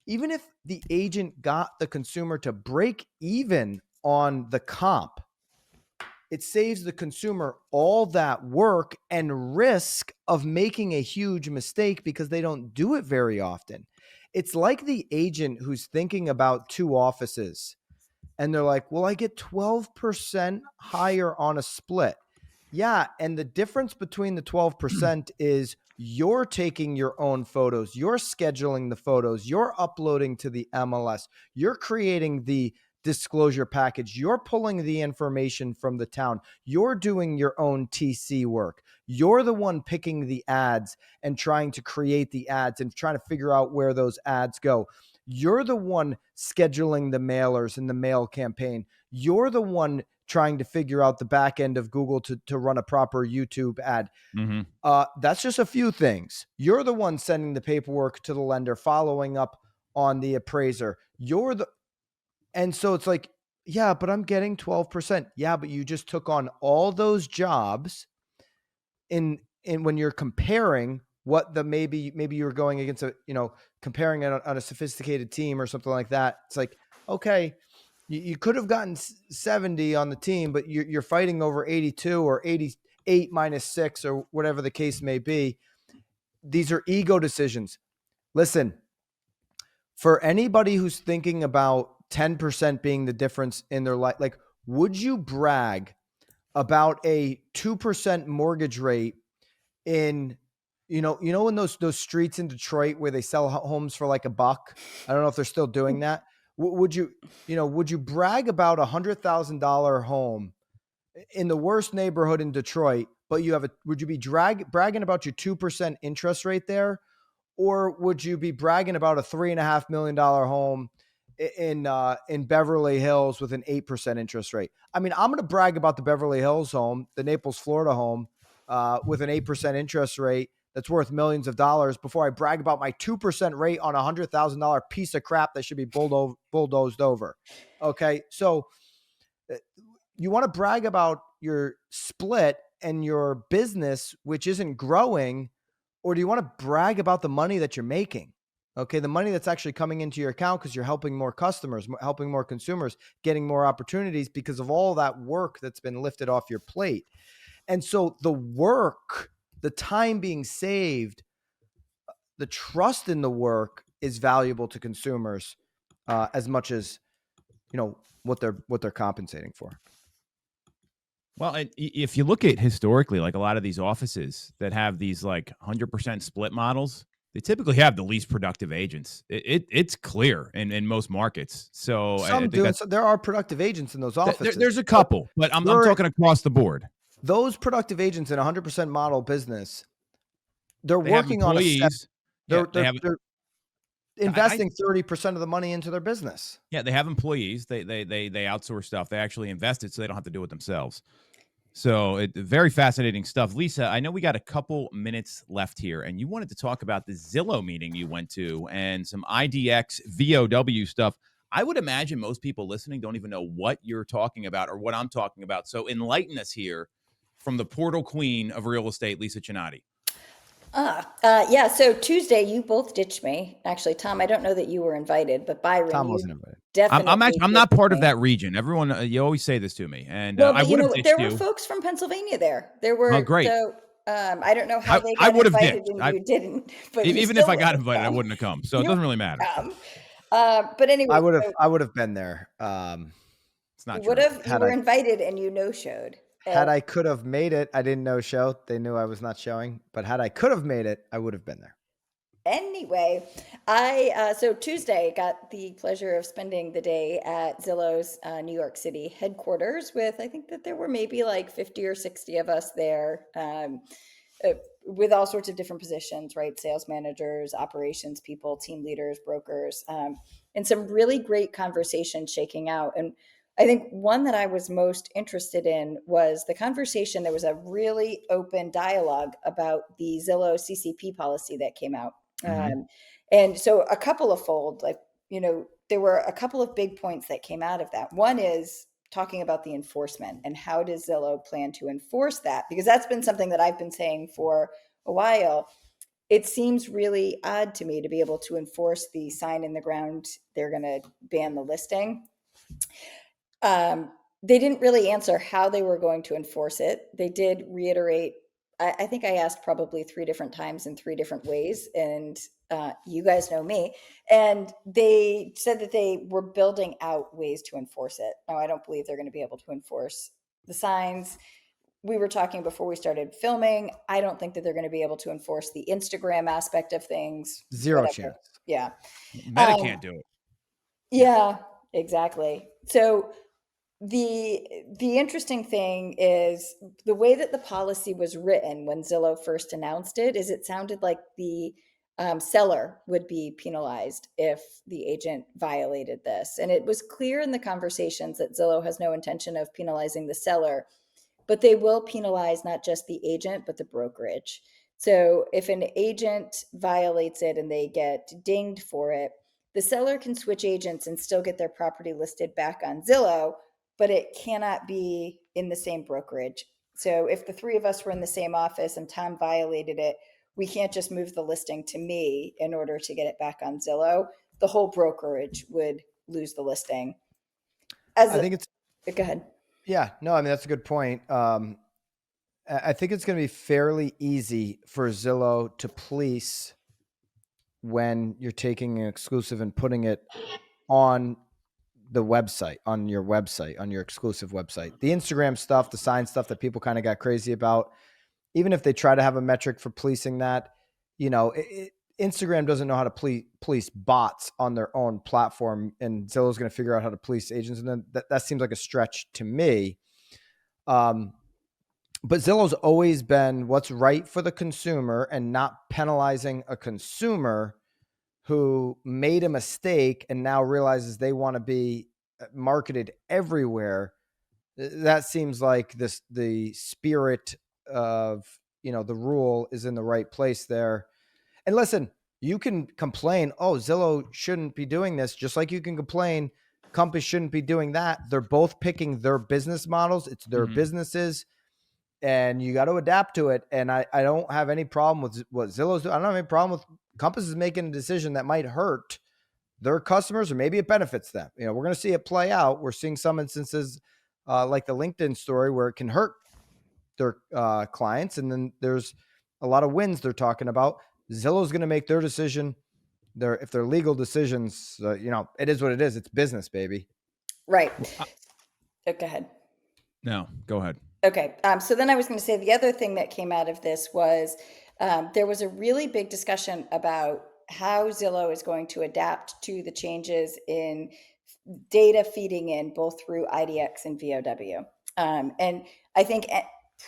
Even if the agent got the consumer to break even on the comp, it saves the consumer all that work and risk of making a huge mistake because they don't do it very often. It's like the agent who's thinking about 2 offices and they're like, well, I get 12% higher on a split. Yeah. And the difference between the 12% is you're taking your own photos, you're scheduling the photos, you're uploading to the MLS, you're creating the disclosure package, you're pulling the information from the town, you're doing your own TC work, you're the one picking the ads and trying to create the ads and trying to figure out where those ads go. You're the one scheduling the mailers in the mail campaign. You're the one trying to figure out the back end of Google to run a proper YouTube ad. That's just a few things. You're the one sending the paperwork to the lender, following up on the appraiser. And so it's like, yeah, but I'm getting 12%. Yeah, but you just took on all those jobs in when you're comparing what maybe you're going against comparing it on a sophisticated team or something like that. It's like, okay, you could have gotten 70 on the team, but you're fighting over 82 or 88 minus 6 or whatever the case may be. These are ego decisions. Listen, for anybody who's thinking about 10% being the difference in their life, like, would you brag about a 2% mortgage rate in, in those streets in Detroit where they sell homes for like $1? I don't know if they're still doing that. Would you brag about $100,000 home in the worst neighborhood in Detroit, but would you be bragging about your 2% interest rate there? Or would you be bragging about a $3.5 million home in Beverly Hills with an 8% interest rate? I mean, I'm going to brag about the Beverly Hills home, the Naples, Florida home, with an 8% interest rate that's worth millions of dollars before I brag about my 2% rate on a $100,000 piece of crap that should be bulldozed over. Okay. So you want to brag about your split and your business, which isn't growing, or do you want to brag about the money that you're making? Okay. The money that's actually coming into your account because you're helping more customers, helping more consumers, getting more opportunities because of all that work that's been lifted off your plate. And so the work, the time being saved, the trust in the work is valuable to consumers as much as, what they're compensating for. Well, if you look at historically, like a lot of these offices that have these like 100% split models, they typically have the least productive agents. It's clear in most markets. So there are productive agents in those offices. There's a couple, but I'm talking across the board. Those productive agents in 100% model business, they're working on they're investing 30% of the money into their business. Yeah, they have employees. They outsource stuff. They actually invest it so they don't have to do it themselves. So very fascinating stuff. Lisa, I know we got a couple minutes left here, and you wanted to talk about the Zillow meeting you went to and some IDX VOW stuff. I would imagine most people listening don't even know what you're talking about or what I'm talking about. So enlighten us here from the portal queen of real estate, Lisa Chinatti. Yeah. So Tuesday, you both ditched me. Actually, Tom, I don't know that you were invited, but Byron, Tom you wasn't invited. definitely. I'm not part of me. that region. Everyone, you always say this to me, and Well, I but you would have know, ditched there were you. folks from Pennsylvania there. There Oh, were great. so I don't know how they I got would have invited ditched. and you didn't, but you Even if still I got wouldn't invited, I come. wouldn't have come. So it You doesn't really matter. come. But anyway, I would have been there. It's not you true. would have. You were invited and you no showed. Had I could have made it, I didn't know show. They knew I was not showing. But had I could have made it, I would have been there. Anyway, I so Tuesday got the pleasure of spending the day at Zillow's New York City headquarters with, I think that there were maybe like 50 or 60 of us there, with all sorts of different positions, right? Sales managers, operations people, team leaders, brokers, and some really great conversations shaking out. And I think one that I was most interested in was the conversation. There was a really open dialogue about the Zillow CCP policy that came out. And so a couple of fold, like, there were a couple of big points that came out of that. One is talking about the enforcement and how does Zillow plan to enforce that? Because that's been something that I've been saying for a while. It seems really odd to me to be able to enforce the sign in the ground, they're going to ban the listing. They didn't really answer how they were going to enforce it. They did reiterate, I think I asked probably 3 different times in 3 different ways, and you guys know me. And they said that they were building out ways to enforce it. Now, I don't believe they're going to be able to enforce the signs. We were talking before we started filming. I don't think that they're going to be able to enforce the Instagram aspect of things. Zero Whatever. chance. Yeah. Meta can't do it. Yeah, exactly. So the interesting thing is the way that the policy was written when Zillow first announced it is it sounded like the seller would be penalized if the agent violated this. And it was clear in the conversations that Zillow has no intention of penalizing the seller, but they will penalize not just the agent, but the brokerage. So if an agent violates it and they get dinged for it, the seller can switch agents and still get their property listed back on Zillow, but it cannot be in the same brokerage. So if the 3 of us were in the same office and Tom violated it, we can't just move the listing to me in order to get it back on Zillow. The whole brokerage would lose the listing. I think it's. Go ahead. Yeah, no, I mean, that's a good point. I think it's going to be fairly easy for Zillow to police when you're taking an exclusive and putting it on the website, on your exclusive website. The Instagram stuff, the sign stuff that people kind of got crazy about, even if they try to have a metric for policing that, Instagram doesn't know how to police bots on their own platform, and Zillow's going to figure out how to police agents. And then that seems like a stretch to me. But Zillow's always been what's right for the consumer and not penalizing a consumer who made a mistake and now realizes they want to be marketed everywhere. That seems like the spirit of, the rule is in the right place there. And listen, you can complain, oh, Zillow shouldn't be doing this, just like you can complain Compass shouldn't be doing that. They're both picking their business models. It's their businesses, and you got to adapt to it. And I don't have any problem with what Zillow's doing. I don't have any problem with Compass is making a decision that might hurt their customers, or maybe it benefits them. We're going to see it play out. We're seeing some instances like the LinkedIn story where it can hurt their clients. And then there's a lot of wins they're talking about. Zillow's going to make their decision. If they're legal decisions, it is what it is. It's business, baby. Right. Go ahead. No, go ahead. Okay. So then I was going to say the other thing that came out of this was there was a really big discussion about how Zillow is going to adapt to the changes in data feeding in both through IDX and VOW. And I think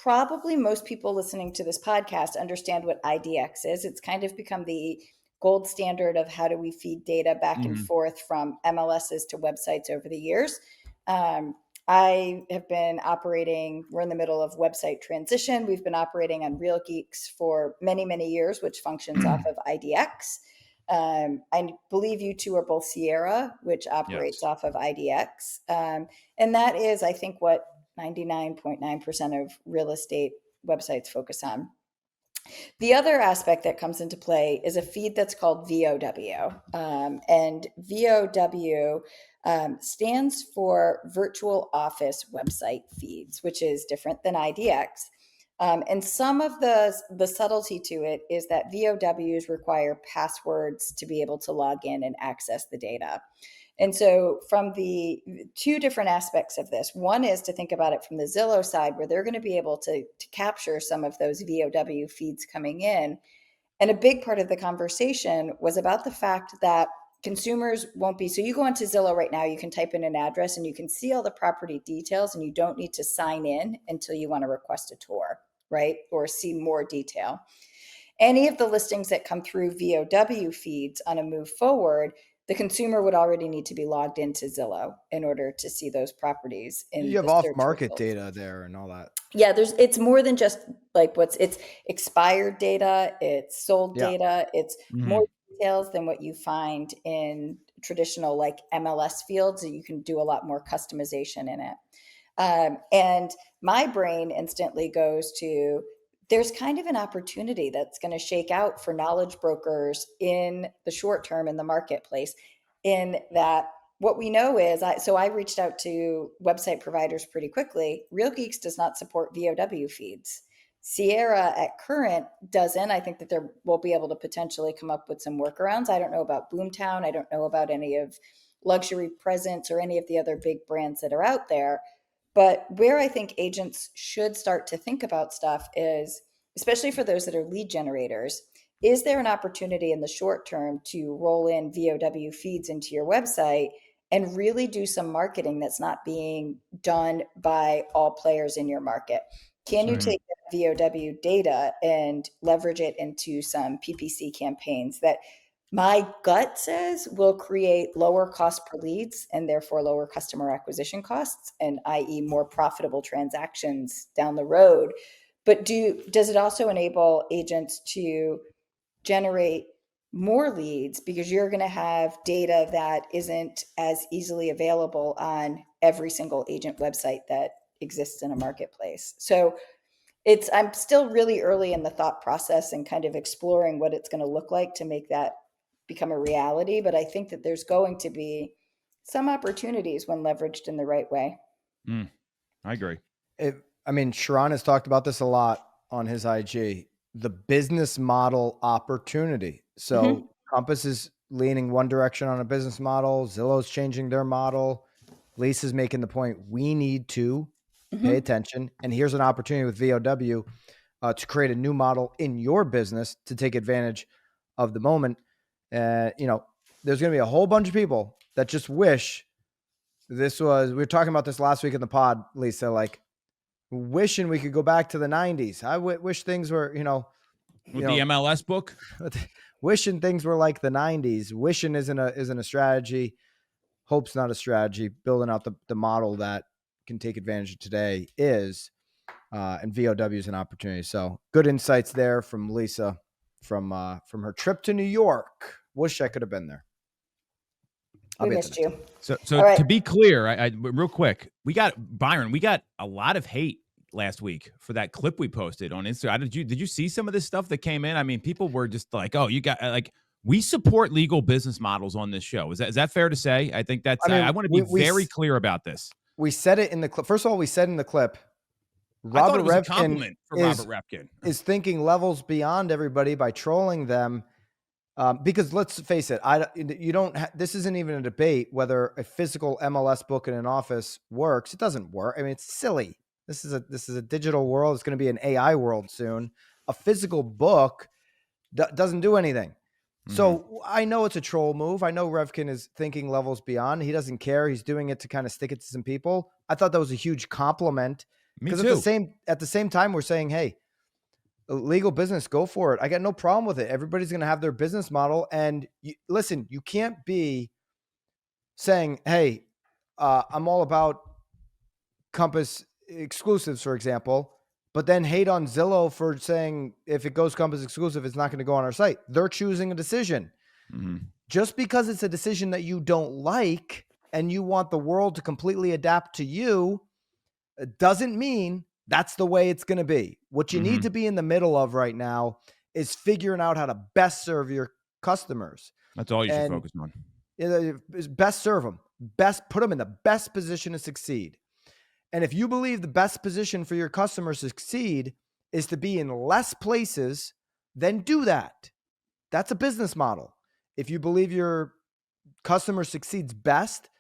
probably most people listening to this podcast understand what IDX is. It's kind of become the gold standard of how do we feed data back and forth from MLSs to websites over the years. I have been operating, we're in the middle of website transition. We've been operating on Real Geeks for many, many years, which functions off of IDX. I believe you two are both Sierra, which operates off of IDX. And that is, I think, what 99.9% of real estate websites focus on. The other aspect that comes into play is a feed that's called VOW. And VOW stands for Virtual Office Website Feeds, which is different than IDX. And some of the subtlety to it is that VOWs require passwords to be able to log in and access the data. And so from the two different aspects of this, one is to think about it from the Zillow side, where they're going to be able to capture some of those VOW feeds coming in. And a big part of the conversation was about the fact that consumers won't be, so you go onto Zillow right now, you can type in an address and you can see all the property details, and you don't need to sign in until you want to request a tour, right? Or see more detail. Any of the listings that come through VOW feeds on a move forward, the consumer would already need to be logged into Zillow in order to see those properties in You have the search off-market results. data there and all that. Yeah, it's more than just like it's expired data, it's sold data, it's more details than what you find in traditional like MLS fields. You can do a lot more customization in it. And my brain instantly goes to, there's kind of an opportunity that's going to shake out for knowledge brokers in the short term in the marketplace, in that what we know is, I reached out to website providers pretty quickly. Real Geeks does not support VOW feeds. Sierra at current doesn't. I think that they will be able to potentially come up with some workarounds. I don't know about Boomtown. I don't know about any of Luxury Presence or any of the other big brands that are out there. But where I think agents should start to think about stuff is, especially for those that are lead generators, is there an opportunity in the short term to roll in VOW feeds into your website and really do some marketing that's not being done by all players in your market? Can you take that VOW data and leverage it into some PPC campaigns that my gut says will create lower cost per leads and therefore lower customer acquisition costs, and i.e. more profitable transactions down the road? But does it also enable agents to generate more leads, because you're going to have data that isn't as easily available on every single agent website that exists in a marketplace? So I'm still really early in the thought process and kind of exploring what it's going to look like to make that become a reality. But I think that there's going to be some opportunities when leveraged in the right way. I agree. Sharon has talked about this a lot on his IG, the business model opportunity. So Compass is leaning one direction on a business model. Zillow's changing their model. Lisa's making the point, we need to pay attention. And here's an opportunity with VOW to create a new model in your business to take advantage of the moment. There's going to be a whole bunch of people that just wish we were talking about this last week in the pod, Lisa, like wishing we could go back to the 90s. I wish things were, with the MLS book, wishing things were like the 90s. Wishing isn't a strategy. Hope's not a strategy. Building out the model that can take advantage of today is, and VOW is an opportunity. So good insights there from Lisa from her trip to New York. Wish I could have been there. We missed you. So right. To be clear, I real quick, we got a lot of hate last week for that clip we posted on Instagram. Did you see some of this stuff that came in? I mean, people were just like, "Oh, you got like." We support legal business models on this show. Is that fair to say? I think that's. I want to be very clear about this. We said it in the clip. First of all, we said in the clip, I thought it was a compliment for Robert Repkin. Is thinking levels beyond everybody by trolling them. Because let's face it, this isn't even a debate whether a physical MLS book in an office works. It doesn't work. I mean, it's silly. This is a digital world. It's going to be an AI world soon. A physical book doesn't do anything. So I know it's a troll move. I know Revkin is thinking levels beyond. He doesn't care. He's doing it to kind of stick it to some people. I thought that was a huge compliment. Me too. At the same time, we're saying, hey, legal business, go for it. I got no problem with it. Everybody's going to have their business model. And listen, you can't be saying, hey, I'm all about Compass exclusives, for example, but then hate on Zillow for saying if it goes Compass exclusive, it's not going to go on our site. They're choosing a decision. Just because it's a decision that you don't like and you want the world to completely adapt to you, doesn't mean that's the way it's going to be. What you need to be in the middle of right now is figuring out how to best serve your customers. That's all you should focus on. Best serve them, best put them in the best position to succeed. And if you believe the best position for your customers to succeed is to be in less places, then do that. That's a business model. If you believe your customer succeeds best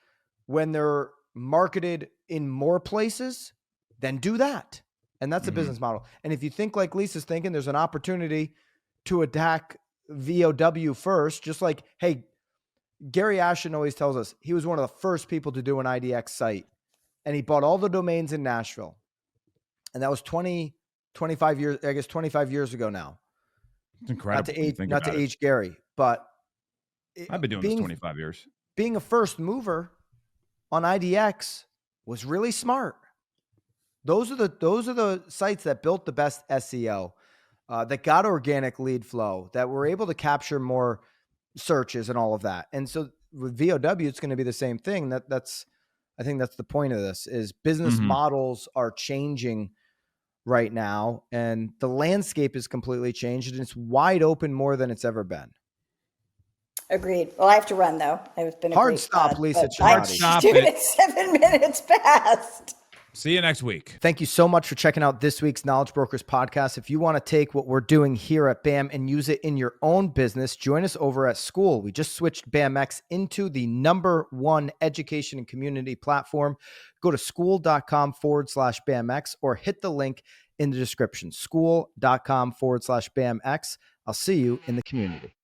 when they're marketed in more places, then do that. And that's a business model. And if you think like Lisa's thinking, there's an opportunity to attack VOW first, just like, hey, Gary Ashton always tells us he was one of the first people to do an IDX site, and he bought all the domains in Nashville. And that was 25 years ago now. It's incredible. Not to age Gary, but I've been doing this 25 years. Being a first mover on IDX was really smart. Those are the sites that built the best SEO, that got organic lead flow, that were able to capture more searches and all of that. And so with VOW, it's going to be the same thing. I think that's the point of this is business models are changing right now, and the landscape is completely changed, and it's wide open more than it's ever been. Agreed. Well, I have to run though. I've been hard stop, Lisa. Hard stop. It's 7 minutes past. See you next week. Thank you so much for checking out this week's Knowledge Brokers podcast. If you want to take what we're doing here at BAM and use it in your own business, join us over at School. We just switched BAMX into the #1 education and community platform. Go to school.com/BAMX or hit the link in the description, school.com/BAMX. I'll see you in the community.